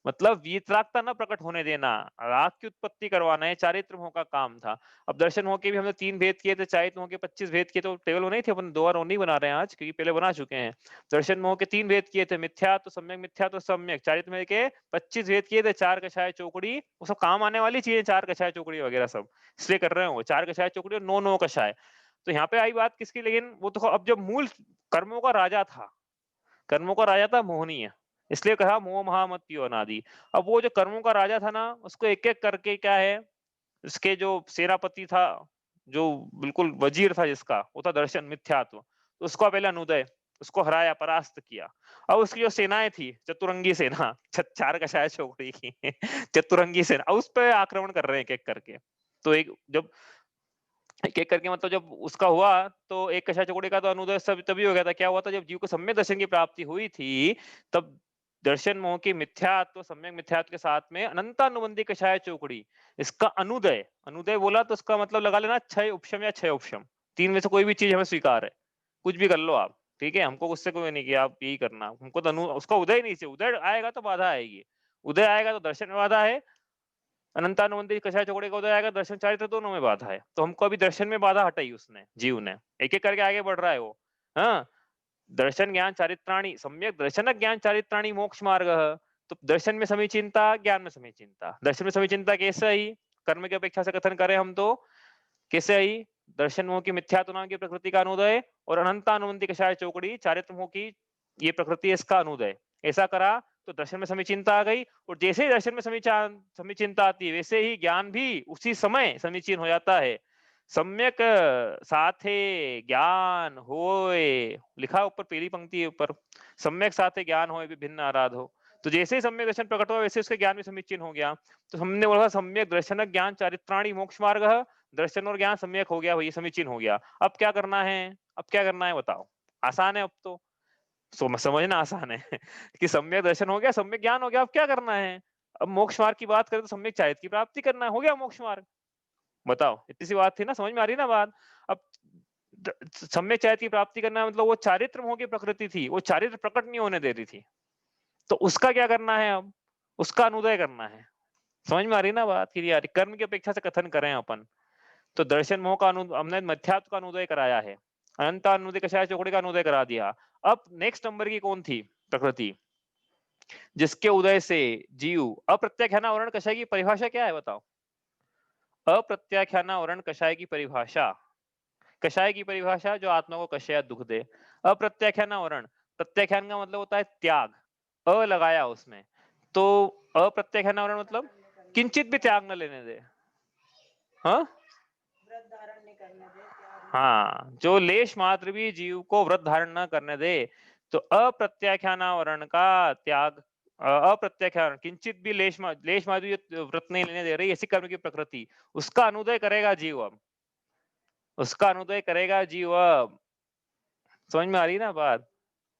Speaker 1: मतलब वीतरागता न प्रकट होने देना, राग की उत्पत्ति करवाना, ये चारित्र मोह का काम था। अब दर्शन मोह के भी हमने 3 भेद किए थे, चारित्र मोह के 25 भेद किए, तो टेबल बनाई थी अपन, 2 बार और नहीं बना रहे हैं आज, क्योंकि पहले बना चुके हैं। दर्शन मोह के 3 भेद किए थे, मिथ्यात्व, सम्यक मिथ्यात्व, सम्यक। चारित्र मोह के 25 भेद किए थे, 4 कषाय चौकड़ी, वो सब काम आने वाली चीजें, 4 कषाय चौकड़ी वगैरह सब, इसलिए कर रहे हैं वो, 4 कषाय चौकड़ी और 9 कषाय। तो यहाँ पे आई बात किसकी, लेकिन वो तो अब जब मूल कर्मों का राजा था, कर्मों का राजा था मोहनीय, इसलिए कहा मोह महामत्यो अनादि। अब वो जो कर्मों का राजा था ना, उसको एक-एक करके क्या है, इसके जो सेनापति था, जो बिल्कुल वजीर था जिसका, वो था दर्शन मिथ्यात्व। तो उसका पहले अनुदय, उसको हराया, परास्त किया। अब उसकी जो सेनाएँ थी, चतुरंगी सेना, छ 4 कषाय चौकड़ी की चतुरंगी सेना, अब उस पे आक्रमण कर रहे हैं एक-एक करके। तो एक जब एक-एक करके मतलब जब उसका हुआ, तो एक कषाय चौकड़ी का तो अनुदय सब तभी हो गया था। क्या हुआ था, जब जीव को सम्यक दर्शन की प्राप्ति हुई थी, तब दर्शन मोह की मिथ्यात्व, सम्यक मिथ्यात्व के साथ में अनंतानुबंधी कषाय चौकड़ी, इसका अनुदय, अनुदय बोला तो इसका मतलब लगा लेना क्षय उपशम या क्षय उपशम। 3 में से कोई भी चीज़ हमें स्वीकार है। कुछ भी कर लो आप, ठीक है? हमको उससे कोई नहीं कि आप यही करना। हमको तो उसका उदय नहीं चाहिए, उदय आएगा तो बाधा आएगी। उदय आएगा तो दर्शन में बाधा है, अनंतानुबंधी कषाय चौकड़ी का उदय आएगा, दर्शन चारित्र दोनों में बाधा है। तो हमको अभी दर्शन में बाधा हटाई उसने, जीव ने। एक-एक करके आगे बढ़ रहा है वो। हाँ? दर्शन ज्ञान चारित्राणि सम्यक दर्शन ज्ञान चारित्राणि मोक्ष मार्गः। तो दर्शन में समीचीनता, ज्ञान में समीचीनता। दर्शन में समीचीनता कैसे आई? कर्म की अपेक्षा से कथन करें हम तो, कैसे आई? दर्शन मोह की मिथ्यात्व नाम की प्रकृति का अनुदय और अनंतानुबंधी कषाय चौकड़ी चारित्र मोह की ये प्रकृति है, इसका अनुदय। ऐसा करा तो दर्शन में समीचीनता आ गई, और जैसे ही दर्शन में समीचीनता आती है, वैसे ही ज्ञान भी उसी समय समीचीन हो जाता है। सम्यक साथे ज्ञान होए, लिखा है ऊपर पहली पंक्ति है ऊपर, सम्यक साथे ज्ञान होए विभिन्न आराध हो। तो जैसे ही सम्यक दर्शन प्रकट हुआ, वैसे उसके ज्ञान भी समीचीन हो गया। तो हमने बोला सम्यक दर्शन ज्ञान चारित्राणि मोक्ष मार्ग, दर्शन और ज्ञान सम्यक हो गया, वही समीचीन हो गया। अब क्या करना है, अब क्या करना है बताओ? आसान है अब तो, समझना आसान है कि सम्यक दर्शन हो गया, सम्यक ज्ञान हो गया, अब क्या करना है? अब मोक्ष मार्ग की बात करें तो सम्यक चारित्र की प्राप्ति करना है, हो गया मोक्ष मार्ग। बताओ, इतनी सी बात थी ना, समझ में आ रही है ना बात? अब सम्यक चारित्र की प्राप्ति करना मतलब वो चारित्र मोह की प्रकृति थी, वो चारित्र प्रकट नहीं होने दे रही थी, तो उसका क्या करना है अब? उसका अनुदय करना है। समझ में आ रही है ना बात कि यार कर्म की अपेक्षा से कथन करें अपन, तो दर्शन मोह का हमने मध्यात्व का अनुदय कराया है, अनंत अनुदय कषाय चौकड़ी का अनुदय करा दिया। अब नेक्स्ट नंबर की कौन थी प्रकृति, जिसके उदय से जीव अप्रत्याख्यानावरण कषाय की परिभाषा क्या है बताओ? अप्रत्याख्यानावरण कषाय की परिभाषा, कषाय की परिभाषा जो आत्मा को कष्ट या दुख दे। अप्रत्याख्यानावरण, प्रत्याख्यान का मतलब होता है त्याग, अ लगाया उसमें, तो अप्रत्याख्यानावरण मतलब किंचित भी त्याग न लेने दे। हाँ, हाँ, जो लेश मात्र भी जीव को व्रत धारण न करने दे, तो अप्रत्याख्यानावरण का त्याग, अप्रत्याख्यान किंचित भी लेश मात्र भी व्रत नहीं लेने दे रही, ऐसी कर्म की प्रकृति, उसका अनुदय करेगा जीव अब, उसका अनुदय करेगा जीव अब। समझ में आ रही है ना बात?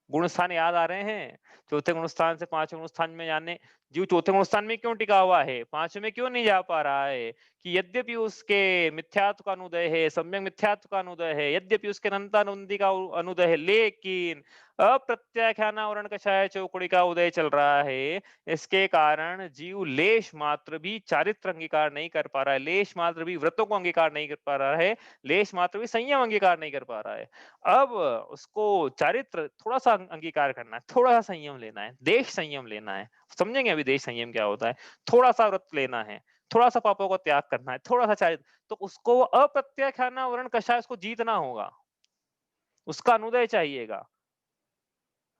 Speaker 1: गुण स्थान याद आ रहे हैं? चौथे गुण स्थान से पांचवें गुण स्थान में जाने, जीव चौथे गुण स्थान में क्यों टिका हुआ है, पांचवें में क्यों नहीं जा पा रहा है? कि यद्यपि उसके मिथ्यात्व का अनुदय है, सम्यक मिथ्यात्व का अनुदय है, यद्यपि उसके अनंतानुबंधी का अनुदय है, लेकिन अप्रत्याख्यानावरण कषाय चौकड़ी का उदय चल रहा है। इसके कारण जीव लेश मात्र भी चारित्र अंगीकार नहीं कर पा रहा है, लेश मात्र भी व्रतों को अंगीकार नहीं कर पा रहा है, लेश मात्र भी संयम अंगीकार नहीं कर पा रहा है। अब उसको चारित्र थोड़ा-सा अंगीकार करना है, थोड़ा-सा संयम लेना है, देश संयम लेना है। समझेंगे अभी देश संयम क्या होता है? थोड़ा-सा व्रत लेना है, थोड़ा-सा पापों का त्याग करना है, थोड़ा-सा चारित्र, तो उसको अप्रत्याख्यानावरण कषाय उसको जीतना होगा, उसका अनुदय चाहिएगा।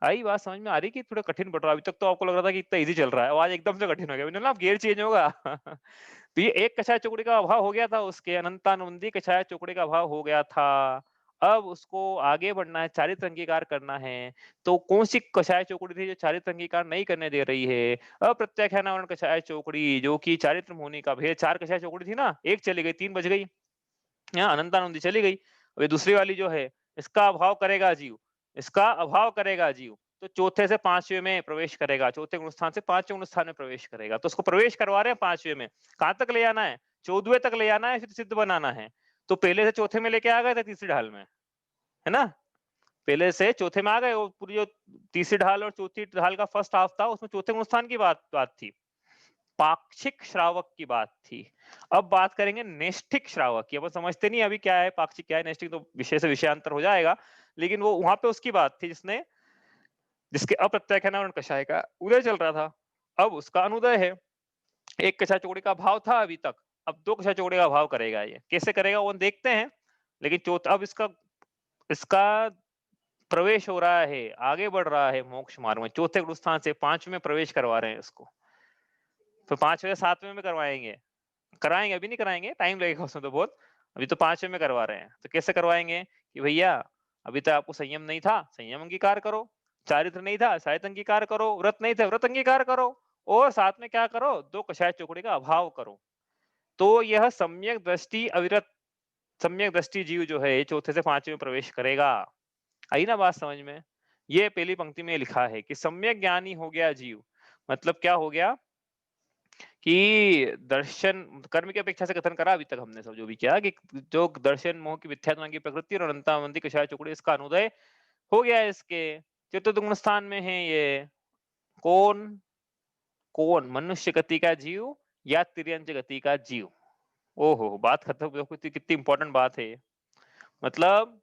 Speaker 1: आई बात समझ में आ रही कि थोड़ा कठिन पड़ रहा है? अभी तक तो आपको लग रहा था कि इतना ईज़ी चल रहा है, और आज एकदम से कठिन हो गया। मैंने बोला अब गियर चेंज होगा। तो ये एक कषाय चौकड़ी का अभाव हो गया था उसके, अनंतानुबंधी कषाय चौकड़ी का अभाव हो गया था। अब उसको आगे बढ़ना है, चारित्र अंगीकार करना है, तो कौन-सी कषाय चौकड़ी थी जो चारित्र अंगीकार नहीं करने दे रही है? अप्रत्याख्यानावरण कषाय चौकड़ी, जो कि चारित्र होने का भेद, 4 कषाय चौकड़ी थी ना, 1 चली गई, 3 बच गई। यहाँ अनंतानुबंधी चली गई। अब ये दूसरी वाली जो है, इसका अभाव करेगा जीव, इसका अभाव करेगा जीव, तो चौथे से 5वें में प्रवेश करेगा, चौथे गुण स्थान से 5वें गुण स्थान में प्रवेश करेगा। तो उसको प्रवेश करवा रहे हैं 5वें में, कहाँ तक ले जाना है? 14वें तक ले जाना है, फिर सिद्ध बनाना है। तो पहले से चौथे में लेके आ गए थे तीसरी ढाल में, है ना? पहले से चौथे में आ गए, वो पूरी जो तीसरी ढाल और चौथी ढाल का फर्स्ट हाफ था उसमें चौथे गुणस्थान की बात बात थी, पाक्षिक श्रावक की बात थी। अब बात करेंगे नेष्ठिक श्रावक की। अब समझते नहीं अभी क्या है पाक्षिक, क्या है नेष्ठिक, तो विषय से विषयांतर हो जाएगा, लेकिन वो वहां पे उसकी बात थी जिसके अप्रत्याख्यान और कषाय का उदय चल रहा था। अब उसका अनुदय है, एक कषाय चौकड़ी का भाव था अभी तक, अब दो कषाय चौकड़ी का भाव करेगा, ये कैसे करेगा वो देखते हैं। लेकिन चौथा अब इसका इसका प्रवेश हो रहा है, आगे बढ़ रहा है मोक्ष मार्ग में, चौथे गुरु स्थान से पांचवें में प्रवेश करवा रहे हैं इसको, तो पांचवें सातवें में करवाएंगे, कराएंगे, अभी नहीं कराएंगे, टाइम लगेगा उसमें तो बहुत, अभी तो पांचवें में करवा रहे हैं। तो कैसे करवाएंगे कि भैया अभी तक आपको संयम नहीं था, संयम अंगीकार करो, चारित्र नहीं था, चारित्र अंगीकार करो, व्रत नहीं थे, व्रत अंगीकार करो, और साथ में क्या करो, दो कषाय चौकड़ी का अभाव करो। तो यह सम्यक दृष्टि अविरत, सम्यक दृष्टि जीव जो है चौथे से पांचवें में प्रवेश करेगा। आई ना बात समझ में? ये पहली पंक्ति में लिखा है कि सम्यक ज्ञानी हो गया जीव, मतलब क्या हो गया कि दर्शन कर्म की अपेक्षा से कथन करा अभी तक हमने सब जो भी किया, कि जो दर्शन मोह की मिथ्यात्मा की प्रकृति और अनंतावंती कषाय चुकड़ी, इसका अनुदय हो गया है इसके चतुर्थ स्थान में है ये। कौन कौन मनुष्य गति का जीव या तिर्यंच गति का जीव? ओहो, बात खत्म, देखो कितनी इंपॉर्टेंट बात है। मतलब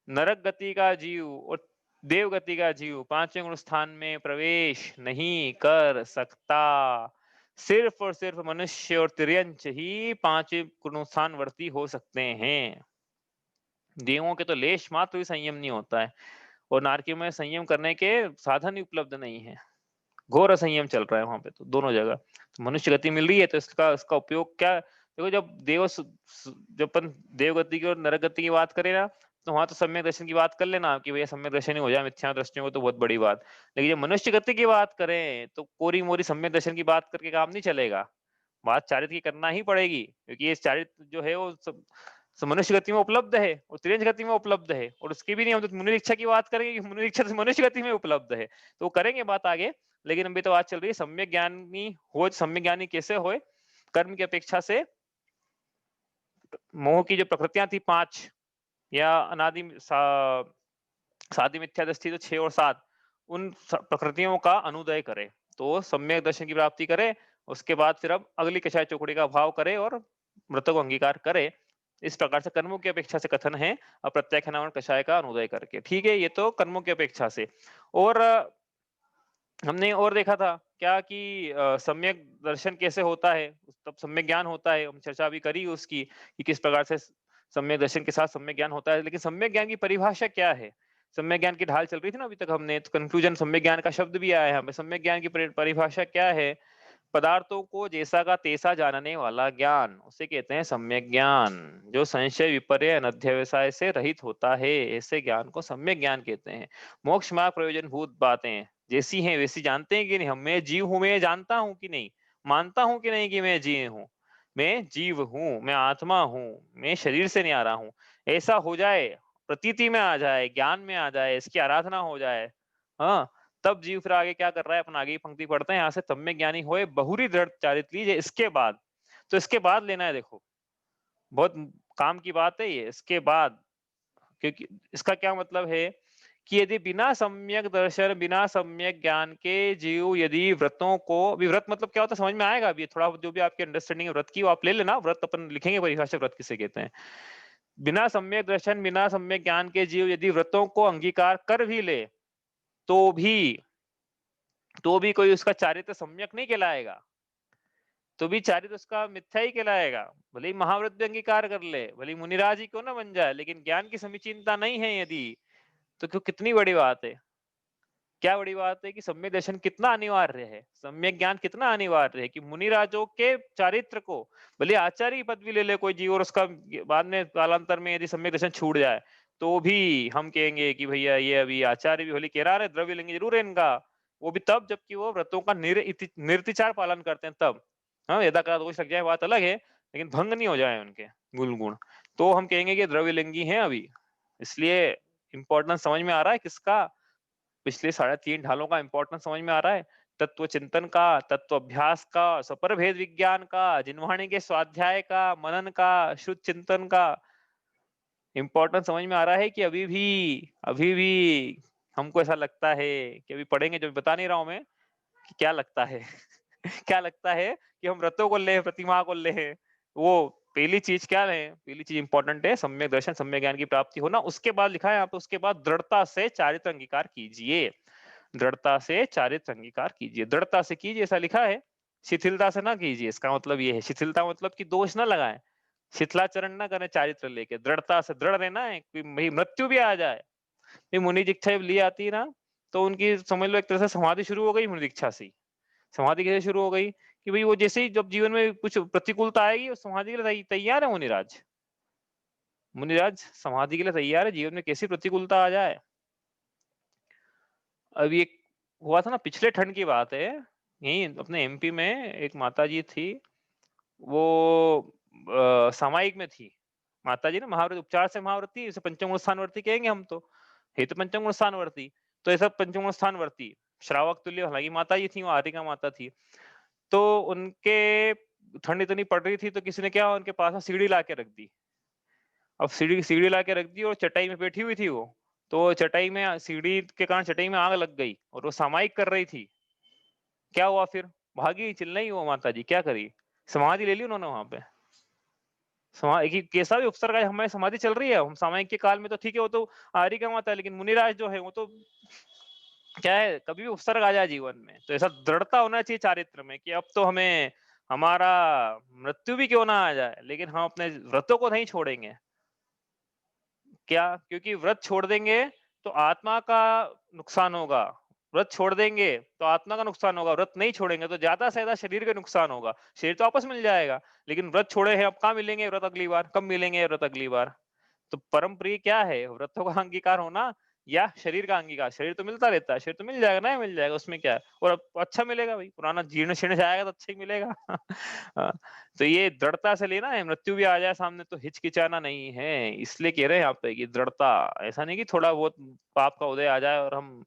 Speaker 1: नरक गति का जीव और देव गति का जीव पांचवें गुण स्थान में प्रवेश नहीं कर सकता, सिर्फ और सिर्फ मनुष्य और तिर्यंच ही पांचवें गुण स्थान वर्ती हो सकते हैं। देवों के तो लेश मात्र भी संयम नहीं होता है, और नारकियों में संयम करने के साधन ही उपलब्ध नहीं है, घोर असंयम चल रहा है वहां पे तो दोनों जगह। तो मनुष्य गति मिल रही है तो इसका उपयोग क्या? देखो जब जब अपन देव गति की और नरक गति की बात करें ना, तो वहां तो सम्यक दर्शन की बात कर लेना कि भैया सम्यक दर्शन ही हो जाए, मिथ्या दृष्टियों को तो बहुत बड़ी बात। लेकिन जब मनुष्य गति की बात करें तो कोरी मोरी सम्यक दर्शन की बात करके काम नहीं चलेगा, बात चारित्र की करना ही पड़ेगी, क्योंकि ये चारित्र जो है वो सब मनुष्य गति में उपलब्ध है और त्रियंज गति में उपलब्ध है, और उसकी भी नहीं, हम तो मुनि इच्छा की बात करेंगे कि मुनि इच्छा मनुष्य गति में उपलब्ध है, तो करेंगे बात आगे। लेकिन अभी तो बात चल रही है सम्यक ज्ञानी हो, सम्यक ज्ञानी कैसे होए? कर्म की अपेक्षा से मोह की जो प्रकृतियां थी पांच, या अनादि सादी मिथ्या दृष्टि तो 6 और 7, उन प्रकृतियों का अनुदय करे तो सम्यक दर्शन की प्राप्ति करे। उसके बाद फिर अब अगली कषाय चौकड़ी का भाव करे और व्रतों को अंगीकार करे। इस प्रकार से कर्मों की अपेक्षा से कथन है, अप्रत्याख्यान कषाय का अनुदय करके। ठीक है, ये तो कर्मों की अपेक्षा से। और हमने और देखा था क्या कि सम्यक दर्शन कैसे होता है, तब सम्यक ज्ञान होता है, हम चर्चा भी करी उसकी कि किस प्रकार से सम्यक दर्शन के साथ सम्यक ज्ञान होता है। लेकिन सम्यक ज्ञान की परिभाषा क्या है? सम्यक ज्ञान की ढाल चल रही थी ना अभी तक हमने, तो कंक्लूजन सम्यक ज्ञान का शब्द भी आया है हमें। सम्यक ज्ञान की परिभाषा क्या है? पदार्थों को जैसा का तैसा जानने वाला ज्ञान, उसे कहते हैं सम्यक ज्ञान, जो संशय विपर्य अनध्यवसाय से रहित होता है, ऐसे ज्ञान को सम्यक ज्ञान कहते हैं। मोक्ष मार्ग प्रयोजन भूत बातें जैसी हैं वैसी जानते हैं कि नहीं हम? मैं जीव हूं, मैं जानता हूं कि नहीं, मानता हूं कि नहीं कि मैं जीव हूं, मैं जीव हूं, मैं आत्मा हूं, मैं शरीर से नहीं आ रहा हूं, ऐसा हो जाए, प्रतीति में आ जाए, ज्ञान में आ जाए, इसकी आराधना हो जाए, हाँ, तब जीव फिर आगे क्या कर रहा है, अपन आगे की पंक्ति पढ़ते हैं, यहाँ से सम्यक ज्ञानी होए बहुरी दृढ़ चारित लीजिए, इसके बाद, तो इसके बाद लेना है, देखो बहुत काम की बात है ये, इसके बाद, क्योंकि इसका क्या मतलब है कि यदि बिना सम्यक दर्शन बिना सम्यक ज्ञान के जीव यदि व्रतों को, अभी व्रत मतलब क्या होता है समझ में आएगा, अभी थोड़ा जो भी आपकी अंडरस्टैंडिंग है व्रत की वो आप ले लेना, व्रत अपन लिखेंगे परिभाषा व्रत किसे कहते हैं। बिना सम्यक दर्शन बिना सम्यक ज्ञान के जीव यदि व्रतों को अंगीकार कर भी ले तो भी तो भी कोई उसका चारित्र सम्यक नहीं कहलाएगा, तो भी चारित्र उसका मिथ्या ही कहलाएगा। भले ही महाव्रत भी अंगीकार कर ले, भले ही मुनिराज ही क्यों ना बन जाए, लेकिन ज्ञान की समीचीनता नहीं है यदि, तो क्यों, कितनी बड़ी बात है, क्या बड़ी बात है कि सम्यक दर्शन कितना अनिवार्य है, सम्यक ज्ञान कितना अनिवार्य है कि मुनिराजों के चारित्र को, भले आचार्य की पदवी ले ले कोई जीव और उसका बाद में कालांतर में यदि सम्यक दर्शन छूट जाए, तो भी हम कहेंगे कि भैया ये अभी आचार्य भी भले कह रहा है द्रव्य लिंग जरूर है इनका, वो भी तब जबकि वो व्रतों का निर्तिचार पालन करते हैं तब। हाँ, यदा का दोष लग जाए बात अलग है, लेकिन भंग नहीं हो जाए उनके गुण, तो हम कहेंगे कि द्रव्य लिंगी है अभी। इसलिए इंपॉर्टेंस समझ में आ रहा है किसका, पिछले 3.5 ढालों का इंपॉर्टेंस समझ में आ रहा है, तत्व चिंतन का, तत्व अभ्यास का, सपर भेद विज्ञान का, जिनवाणी के स्वाध्याय का, मनन का, शुद्ध चिंतन का, इम्पोर्टेंट समझ में आ रहा है कि अभी भी हमको ऐसा लगता है कि अभी पढ़ेंगे, जो बता नहीं रहा हूँ मैं कि क्या लगता है क्या लगता है कि हम व्रतों को लें, प्रतिमा को लें। वो पहली चीज क्या है, पहली चीज इंपॉर्टेंट है सम्यक दर्शन, सम्यक ज्ञान की प्राप्ति होना। उसके बाद लिखा है यहाँ पे, उसके बाद दृढ़ता से चारित्र अंगीकार कीजिए। दृढ़ता से चारित्र अंगीकार कीजिए, दृढ़ता से कीजिए ऐसा लिखा है, शिथिलता से ना कीजिए। इसका मतलब ये है, शिथिलता मतलब कि दोष ना लगाएं, शिथिलाचरण ना करें, चारित्र लेके दृढ़ता से दृढ़ रहना है कि भाई मृत्यु भी आ जाए। ये मुनि दीक्षा जब ली आती है ना, तो उनकी समझ लो एक तरह से समाधि शुरू हो गई मुनि दीक्षा से ही। समाधि कैसे शुरू हो गई कि भाई वो जैसे ही जब जीवन में कुछ प्रतिकूलता आएगी, वो समाधि के लिए तैयार है मुनिराज। मुनिराज समाधि के लिए तैयार है, जीवन में कैसी प्रतिकूलता आ जाए। अभी एक हुआ था ना, पिछले ठंड की बात है, यहीं अपने एमपी में एक माता जी थी, वो सामायिक में थी। माता जी ना महाव्रत, उपचार से महाव्रती, इसे पंचम स्थान वर्ती कहेंगे हम तो, हे तो पंचम स्थान वर्ती, तो ऐसा पंचम स्थान वर्ती श्रावक तुल्य, हालांकि माता जी थी, वो आरिका माता थी। तो उनके ठंड इतनी पड़ रही थी, तो किसी ने क्या उनके पास में सीढ़ी ला के रख दी। अब सीढ़ी सीढ़ी ला के रख दी और चटाई में बैठी हुई थी वो, तो चटाई में, सीढ़ी के कारण चटाई में आग लग गई और वो सामायिक कर रही थी। क्या हुआ फिर, भागी, चिल्लाई वो माता जी, क्या करी, समाधि ले ली उन्होंने वहां पे। कैसा भी उपसर्ग है, हमारी समाधि चल रही है, हम सामायिक के काल में तो ठीक है, वो तो आर्य का माता है, लेकिन मुनिराज जो है वो तो क्या है, कभी भी उपसर्ग आ जाए जीवन में, तो ऐसा दृढ़ता होना चाहिए चारित्र में कि अब तो हमें हमारा मृत्यु भी क्यों ना आ जाए, लेकिन हम अपने व्रतों को नहीं छोड़ेंगे। क्या, क्योंकि व्रत छोड़ देंगे तो आत्मा का नुकसान होगा, व्रत छोड़ देंगे तो आत्मा का नुकसान होगा, व्रत नहीं छोड़ेंगे तो ज्यादा से ज्यादा शरीर का नुकसान होगा, शरीर तो वापस मिल जाएगा, लेकिन व्रत छोड़े हैं, अब कहाँ मिलेंगे व्रत अगली बार, कब मिलेंगे व्रत अगली बार। तो परम प्रिय क्या है, व्रतों का अंगीकार होना या शरीर का अंगीकार। शरीर तो मिलता रहता है, शरीर तो मिल जाएगा ना, मिल जाएगा, उसमें क्या है, और अच्छा मिलेगा भाई, पुराना जीर्ण शीर्ण जाएगा तो अच्छा ही मिलेगा हाँ, तो ये दृढ़ता से लेना है, मृत्यु भी आ जाए सामने तो हिचकिचाना नहीं है। इसलिए कह रहे हैं यहाँ पे कि दृढ़ता, ऐसा नहीं कि थोड़ा बहुत पाप का उदय आ जाए और हम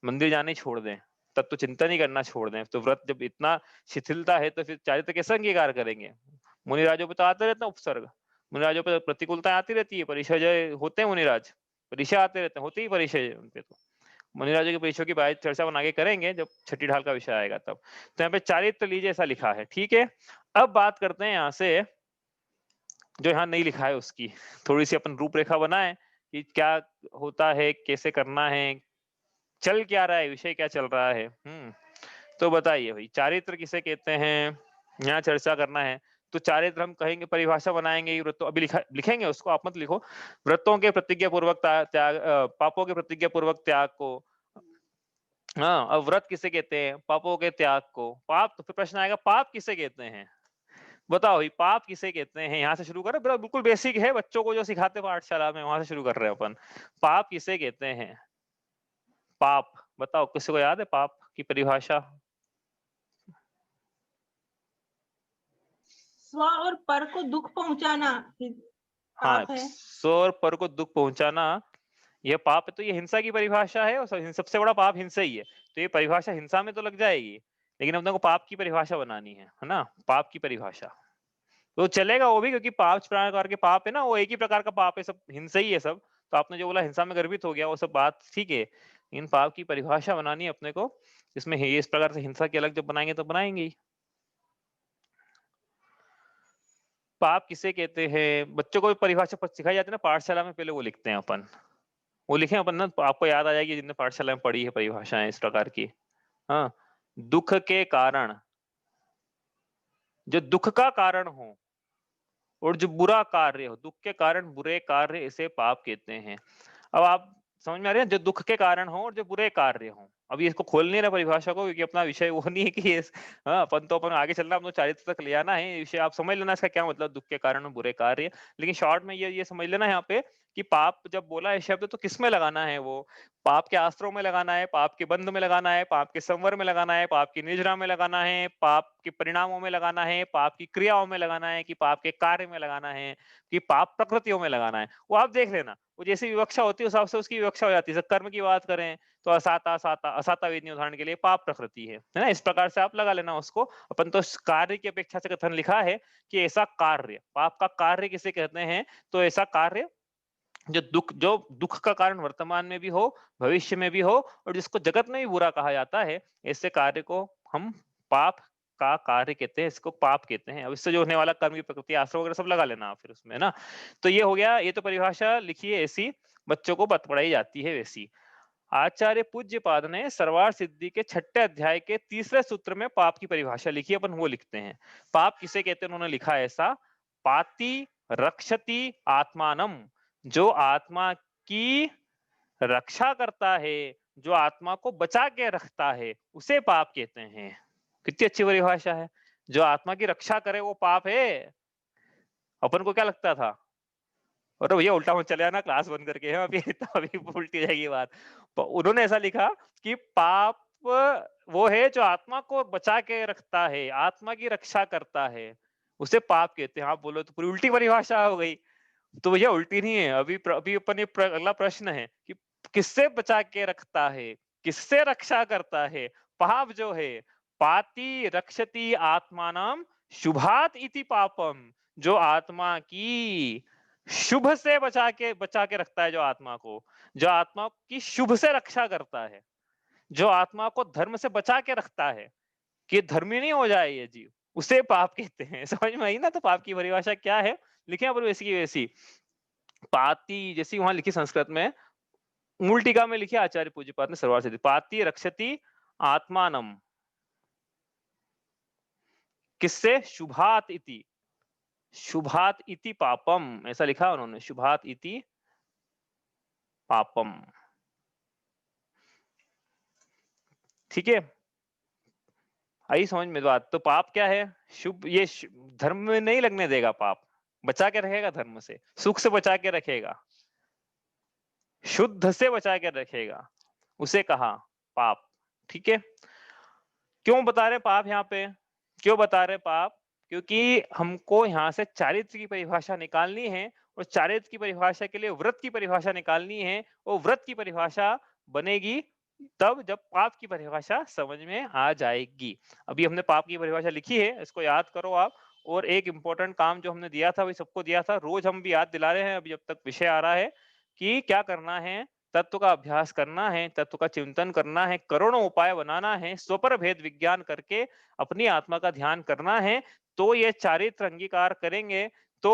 Speaker 1: मंदिर जाने ही छोड़ दें, तब तो चिंतन ही करना छोड़ दें। तो व्रत जब इतना शिथिलता है तो फिर चारित्र कैसे अंगीकार करेंगे। मुनिराजों पे तो आते रहता है उपसर्ग, मुनिराजों पे प्रतिकूलता आती रहती है, परिचय होते हैं मुनिराज, परीक्षे आते रहते हैं, होती ही परिचय उनपे तो। मुनिराजों की परीक्षों की बात चर्चा अपन आगे करेंगे जब छठी ढाल का विषय आएगा तब। तो यहाँ पे चारित्र लीजिए ऐसा लिखा है, ठीक है। अब बात करते हैं यहाँ से, जो यहाँ नहीं लिखा है उसकी थोड़ी सी अपन रूपरेखा बनाए कि क्या होता है, कैसे करना है, चल क्या रहा है, विषय क्या चल रहा है। तो बताइए भाई, चारित्र किसे कहते हैं, यहाँ चर्चा करना है। तो चारित्र हम कहेंगे, परिभाषा बनाएंगे, व्रतों अभी लिखेंगे उसको, आप मत लिखो। व्रतों के प्रतिज्ञा पूर्वक त्याग, पापों के प्रतिज्ञा पूर्वक त्याग को। हाँ, अब व्रत किसे कहते हैं, पापों के त्याग को। पाप, तो फिर प्रश्न आएगा पाप किसे कहते हैं, बताओ भाई पाप किसे कहते हैं। यहाँ से शुरू करें, बिल्कुल बेसिक है, बच्चों को जो सिखाते पाठशाला में, वहां से शुरू कर रहे हैं अपन। पाप किसे कहते हैं, पाप, बताओ किसी को याद है पाप की परिभाषा।
Speaker 2: स्व और पर को दुख पहुंचाना
Speaker 1: हाँ,
Speaker 2: पाप है।
Speaker 1: स्व और पर को दुख पहुंचाना, यह पाप है। तो ये हिंसा की परिभाषा है, और सबसे बड़ा पाप हिंसा ही है। तो ये परिभाषा हिंसा में तो लग जाएगी, लेकिन अपने को पाप की परिभाषा बनानी है ना, पाप की परिभाषा। तो चलेगा वो भी, क्योंकि पांच प्रकार के पाप है ना, वो एक ही प्रकार का पाप है, सब हिंसा ही है सब। तो आपने जो बोला हिंसा में गर्भित हो गया, वो सब बात ठीक है। इन पाप की परिभाषा बनानी है अपने को, इसमें ये इस प्रकार से हिंसा की अलग जब बनाएंगे तो बनाएंगे ही। पाप किसे कहते हैं, बच्चों को परिभाषा सिखाई जाती है ना पाठशाला में, पहले वो लिखते हैं अपन, वो लिखे अपन ना, तो आपको याद आ जाएगी जिनने पाठशाला में पढ़ी है परिभाषाएं इस प्रकार की। हाँ, दुख के कारण, जो दुख का कारण हो, और जो बुरा कार्य हो, दुख के कारण बुरे कार्य, इसे पाप कहते हैं। अब आप समझ में आ रहे हैं, जो दुख के कारण हो और जो बुरे कार्य हो। अभी इसको खोल नहीं रहा परिभाषा को, क्योंकि अपना विषय वो नहीं है कि ये, हाँ, अपन तो अपन आगे चलना, अपने चारित्र तक ले आना है ये विषय। आप समझ लेना इसका क्या मतलब, दुख के कारण और बुरे कार्य। लेकिन शॉर्ट में ये समझ लेना यहाँ पे कि पाप जब बोला है शब्द, तो किस में लगाना है वो, पाप के आश्रयों में लगाना है, पाप के बंध में लगाना है, पाप के संवर में लगाना है, पाप की निजरा में लगाना है, पाप के परिणामों में लगाना है, पाप की क्रियाओं में लगाना है, कि पाप के कार्य में लगाना है, कि पाप प्रकृतियों में लगाना है। वो आप देख लेना, वो जैसी विवक्षा होती है उस हिसाब से उसकी विवक्षा हो जाती है। कर्म की बात करें तो असाता साता, असाता वेदनी उदाहरण के लिए पाप प्रकृति है ना, इस प्रकार से आप लगा लेना उसको। अपन तो कार्य की अपेक्षा से कथन लिखा है कि ऐसा कार्य, पाप का कार्य किसे कहते हैं, तो ऐसा कार्य जो दुख का कारण वर्तमान में भी हो, भविष्य में भी हो, और जिसको जगत में भी बुरा कहा जाता है, ऐसे कार्य को हम पाप का कार्य कहते हैं, इसको पाप कहते हैं। अब इससे जो होने वाला कर्म की प्रकृति, आश्रम वगैरह सब लगा लेना आप फिर उसमें ना। तो ये हो गया, ये तो परिभाषा लिखी है ऐसी, बच्चों को पढ़ाई जाती है वैसी। आचार्य पूज्यपाद ने सरवार सिद्धि के 6 अध्याय के 3रे सूत्र में पाप की परिभाषा लिखी, अपन वो लिखते हैं। पाप किसे कहते हैं, उन्होंने लिखा है ऐसा: पाति रक्षति आत्मानम, जो आत्मा की रक्षा करता है, जो आत्मा को बचा के रखता है, उसे पाप कहते हैं। कितनी अच्छी परिभाषा है। जो आत्मा की रक्षा करे वो पाप है। अपन को क्या लगता था, और भैया उल्टा मत चले आना, क्लास बंद करके है अभी तो अभी उल्टी जाएगी बात। तो उन्होंने ऐसा लिखा कि पाप वो है जो आत्मा को बचा के रखता है, आत्मा की रक्षा करता है, उसे पाप कहते हैं। आप बोलो तो पूरी उल्टी परिभाषा हो गई। तो भैया उल्टी नहीं है। अभी अपन ये अगला प्रश्न है कि किससे बचा के रखता है, किससे रक्षा करता है। पाप जो है, पाति रक्षति आत्मानाम शुभात इति पापम, जो आत्मा की शुभ से बचा के रखता है, जो आत्मा को, जो आत्मा की शुभ से रक्षा करता है, जो आत्मा को धर्म से बचा के रखता है कि धर्मी नहीं हो जाए ये जीव, उसे पाप कहते हैं। समझ में आई ना। तो पाप की परिभाषा क्या है, लिखे यहाँ पर वैसी की वैसी। पाती जैसी वहां लिखी संस्कृत में, मूल टीका में लिखी आचार्य पूज्यपाद ने सरवार सिद्धि, पाती रक्षति आत्मानम, किससे, शुभात इति, शुभात इति पापम, ऐसा लिखा उन्होंने, शुभात इति पापम। ठीक है, आई समझ में बात। तो पाप क्या है, शुभ, ये धर्म में नहीं लगने देगा, पाप बचा के रखेगा, धर्म से, सुख से बचा के रखेगा, शुद्ध से बचा के रखेगा, उसे कहा पाप। ठीक है, क्यों बता रहे पाप यहाँ पे, क्यों बता रहे पाप, क्योंकि हमको यहाँ से चारित्र की परिभाषा निकालनी है, और चारित्र की परिभाषा के लिए व्रत की परिभाषा निकालनी है, और व्रत की परिभाषा बनेगी तब जब पाप की परिभाषा समझ में आ जाएगी। अभी हमने पाप की परिभाषा लिखी है, इसको याद करो आप। और एक इंपॉर्टेंट काम जो हमने दिया था, वही सबको दिया था, रोज हम भी याद दिला रहे हैं अभी जब तक विषय आ रहा है, कि क्या करना है, तत्व का अभ्यास करना है, तत्व का चिंतन करना है, करोड़ों उपाय बनाना है, स्वपर भेद विज्ञान करके अपनी आत्मा का ध्यान करना है। तो ये चारित्र अंगीकार करेंगे तो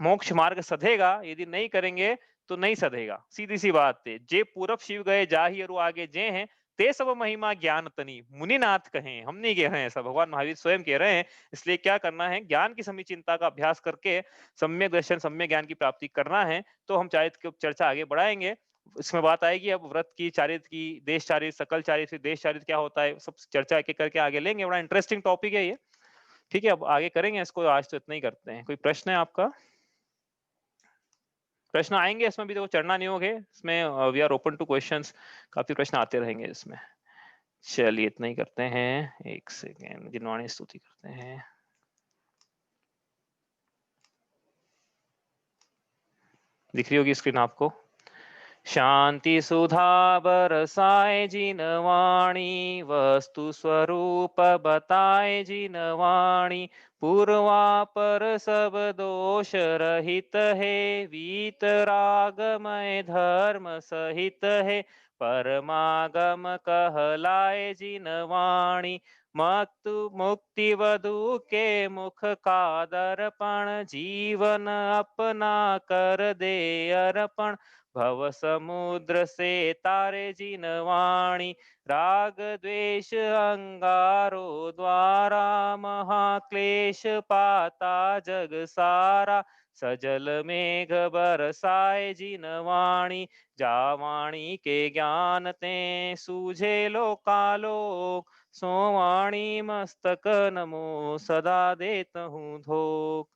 Speaker 1: मोक्ष मार्ग सधेगा, यदि नहीं करेंगे तो नहीं सधेगा। सीधी सी बात है। जे पूरब शिव गए जाहि अरु आगे जे हैं, ते सब महिमा ज्ञान तनी मुनिनाथ कहें। हम नहीं कह रहे हैं ऐसा, भगवान महावीर स्वयं कह रहे हैं। इसलिए क्या करना है, ज्ञान की समीचिंता का अभ्यास करके सम्यक दर्शन, सम्यक ज्ञान की प्राप्ति करना है। तो हम चारित्र की चर्चा आगे बढ़ाएंगे, इसमें बात आएगी। अब व्रत की, चारित्र की, देश चारित्र, सकल चारित्र, देश चारित्र क्या होता है, सब चर्चा एक एक करके आगे लेंगे। बड़ा इंटरेस्टिंग टॉपिक है ये। ठीक है, अब आगे करेंगे इसको, आज तो इतना ही करते हैं। कोई प्रश्न है आपका? प्रश्न आएंगे इसमें भी, देखो चढ़ना नहीं होगे इसमें, we are open to questions, काफी प्रश्न आते रहेंगे इसमें। चलिए इतना ही करते हैं, एक सेकेंड, जिनवाणी स्तुति करते हैं। दिख रही होगी स्क्रीन आपको। शांति सुधा बरसाए जिनवाणी, वस्तु स्वरूप बताए जिनवाणी, पूर्वापर सब दोष रहित है, वीत रागमय धर्म सहित है, परमागम कहलाए जिनवाणी, मुक्ति वधु के मुख का दर्पण, जीवन अपना कर दे अर्पण, भव समुद्र से तारे जिनवाणी, राग द्वेष अंगारो द्वारा, महाक्लेश पाता जग सारा, सजल मेघ बरसाए जिनवाणी, जावाणी के ज्ञान ते सूझे लोकालोक, सोवाणी मस्तक नमो सदा देत हूँ धोक।